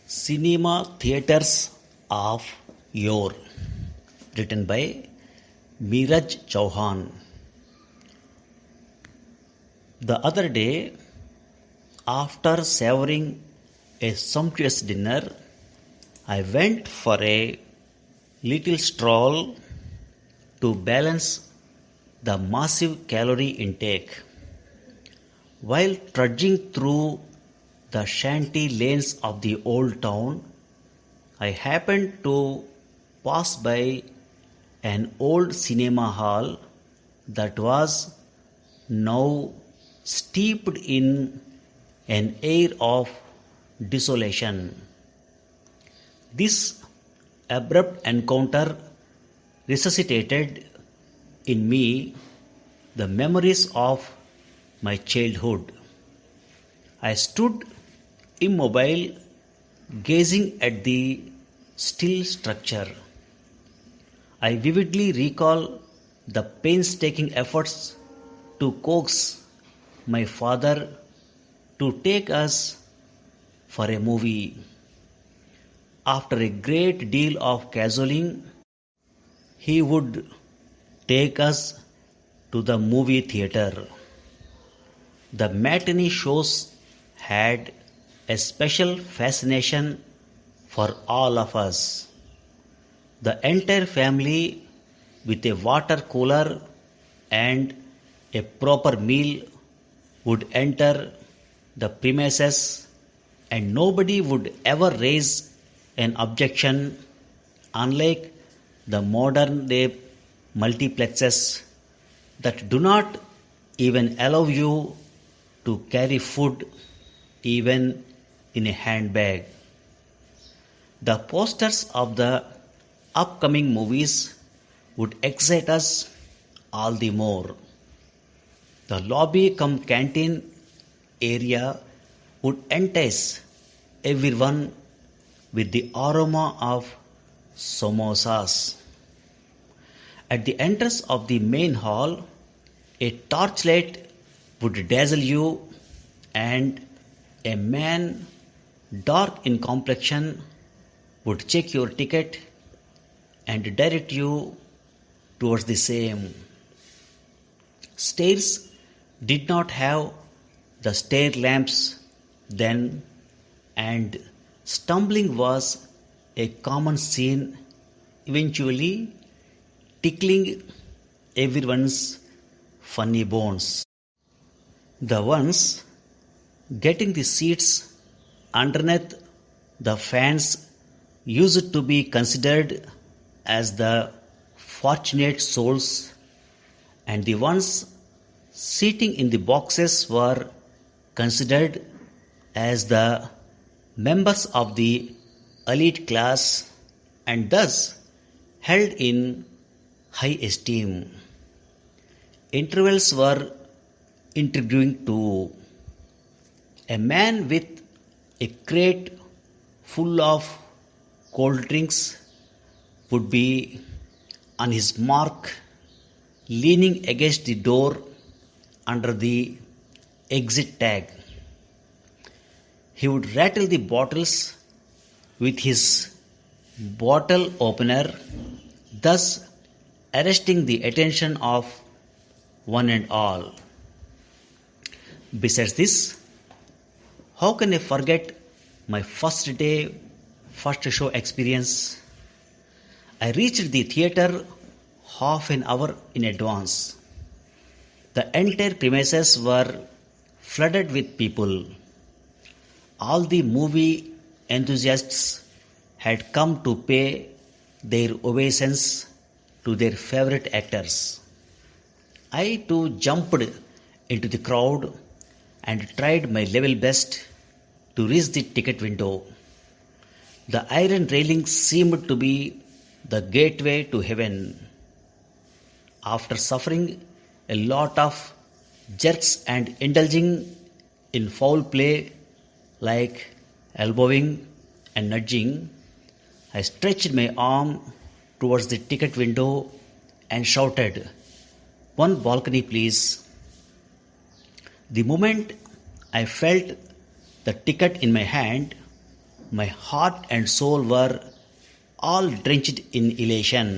Cinema Theatres of Yore, written by Meeraj Chauhan. The other day, after savoring a sumptuous dinner, I went for a little stroll to balance the massive calorie intake. While trudging through the shanty lanes of the old town, I happened to pass by an old cinema hall that was now steeped in an air of desolation. This abrupt encounter resuscitated in me the memories of my childhood. I stood immobile, gazing at the still structure. I vividly recall the painstaking efforts to coax my father to take us for a movie. After a great deal of cajoling, he would take us to the movie theater. The matinee shows had a special fascination for all of us. The entire family, with a water cooler and a proper meal, would enter the premises, and nobody would ever raise an objection, unlike the modern day multiplexes that do not even allow you to carry food even in a handbag. The posters of the upcoming movies would excite us all the more. The lobby cum canteen area would entice everyone with the aroma of samosas. At the entrance of the main hall, a torchlight would dazzle you, and a man dark in complexion would check your ticket and direct you towards the same. Stairs did not have the stair lamps then, and stumbling was a common scene, eventually tickling everyone's funny bones. The ones getting the seats underneath the fans used to be considered as the fortunate souls, and the ones sitting in the boxes were considered as the members of the elite class and thus held in high esteem. Intervals were intriguing too. A man with a crate full of cold drinks would be on his mark, leaning against the door under the exit tag. He would rattle the bottles with his bottle opener, thus arresting the attention of one and all. Besides this, how can I forget my first show experience? I reached the theater half an hour in advance. The entire premises were flooded with people. All the movie enthusiasts had come to pay their obeisance to their favorite actors. I too jumped into the crowd and tried my level best to reach the ticket window. The iron railing seemed to be the gateway to heaven. After suffering a lot of jerks and indulging in foul play like elbowing and nudging, I stretched my arm towards the ticket window and shouted, "One balcony, please." The moment I felt the ticket in my hand, My heart and soul were all drenched in elation.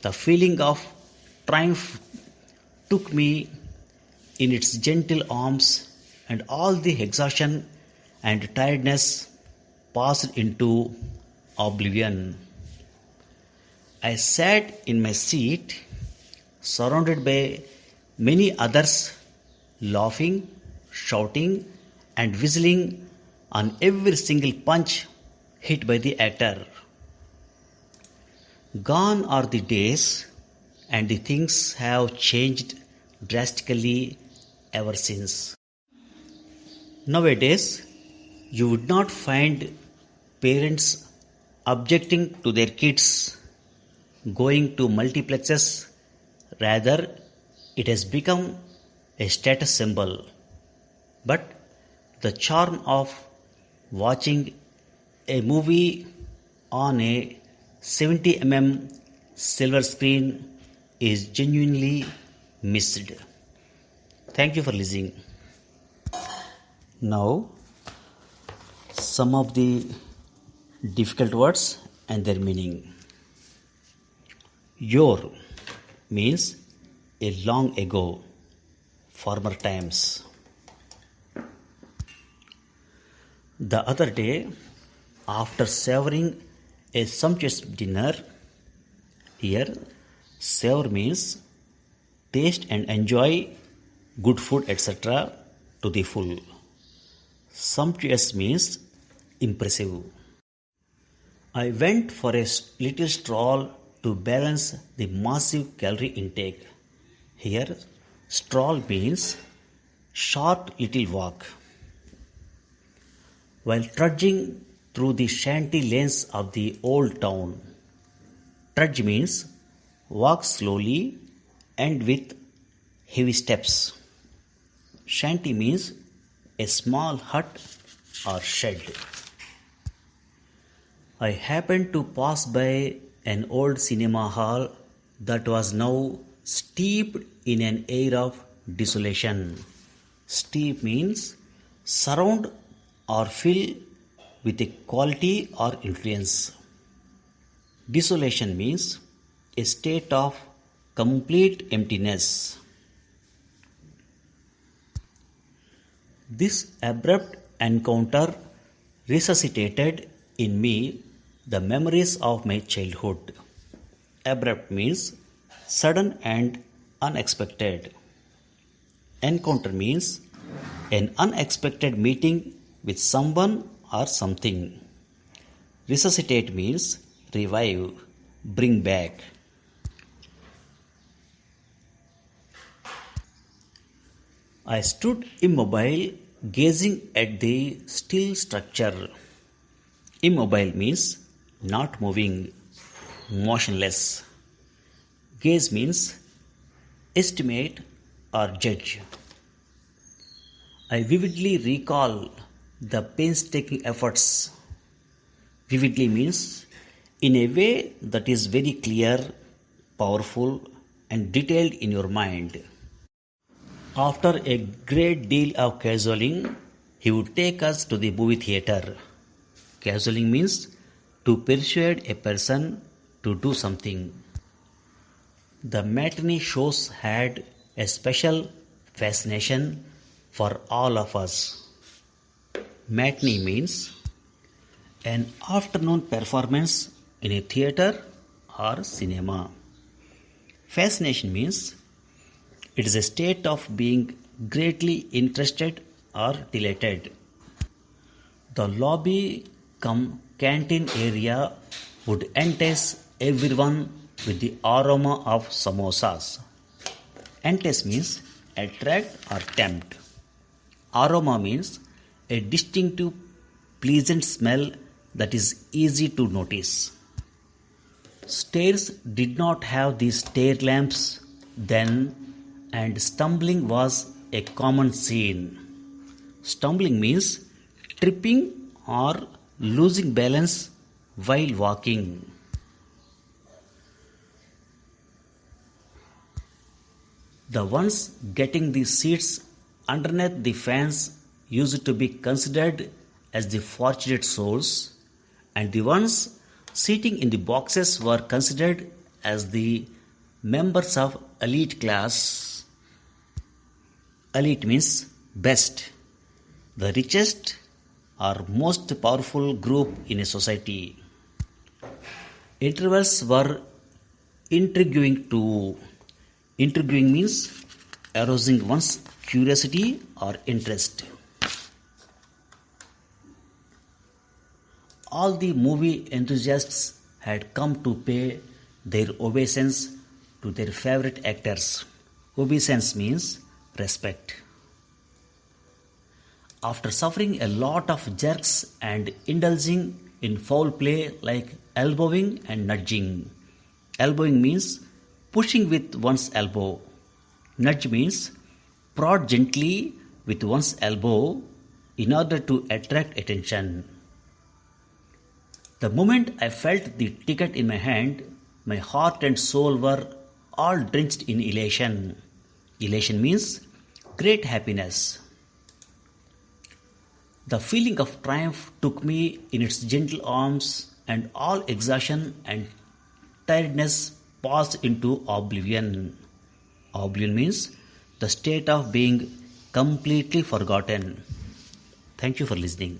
The feeling of triumph took me in its gentle arms, and all the exhaustion and tiredness passed into oblivion. I sat in my seat, surrounded by many others, laughing, shouting, and whistling on every single punch hit by the actor. Gone are the days, and the things have changed drastically ever since. Nowadays, you would not find parents objecting to their kids going to multiplexes. Rather, it has become a status symbol. But the charm of watching a movie on a 70 silver screen is genuinely missed. Thank you for listening. Now, some of the difficult words and their meaning. Yore means a long ago, former times. The other day, after savoring a sumptuous dinner, here savor means taste and enjoy good food, etc. to the full. Sumptuous means impressive. I went for a little stroll to balance the massive calorie intake. Here, stroll means short little walk. While trudging through the shanty lanes of the old town, trudge means walk slowly and with heavy steps. Shanty means a small hut or shed. I happened to pass by an old cinema hall that was now steeped in an air of desolation. Steep means surround or fill with a quality or influence. Desolation means a state of complete emptiness. This abrupt encounter resuscitated in me the memories of my childhood. Abrupt means sudden and unexpected. Encounter means an unexpected meeting with someone or something. Resuscitate means revive, bring back. I stood immobile, gazing at the still structure. Immobile means not moving, motionless. Gaze means estimate or judge. I vividly recall the painstaking efforts. Vividly means in a way that is very clear, powerful, and detailed in your mind. After a great deal of cajoling, he would take us to the movie theater. Cajoling means to persuade a person to do something. The matinee shows had a special fascination for all of us. Matinee means an afternoon performance in a theater or cinema. Fascination means it is a state of being greatly interested or delighted. The lobby cum canteen area would entice everyone with the aroma of samosas. Entice means attract or tempt. Aroma means a distinctive, pleasant smell that is easy to notice. Stairs did not have these stair lamps then, and stumbling was a common scene. Stumbling means tripping or losing balance while walking. The ones getting the seats underneath the fans used to be considered as the fortunate souls, and the ones sitting in the boxes were considered as the members of elite class. Elite means best, the richest or most powerful group in a society. Intervals were intriguing too. Intriguing means arousing one's curiosity or interest. All the movie enthusiasts had come to pay their obeisance to their favorite actors. Obeisance means respect. After suffering a lot of jerks and indulging in foul play like elbowing and nudging. Elbowing means pushing with one's elbow. Nudge means prod gently with one's elbow in order to attract attention. The moment I felt the ticket in my hand, my heart and soul were all drenched in elation. Elation means great happiness. The feeling of triumph took me in its gentle arms, and all exhaustion and tiredness passed into oblivion. Oblivion means the state of being completely forgotten. Thank you for listening.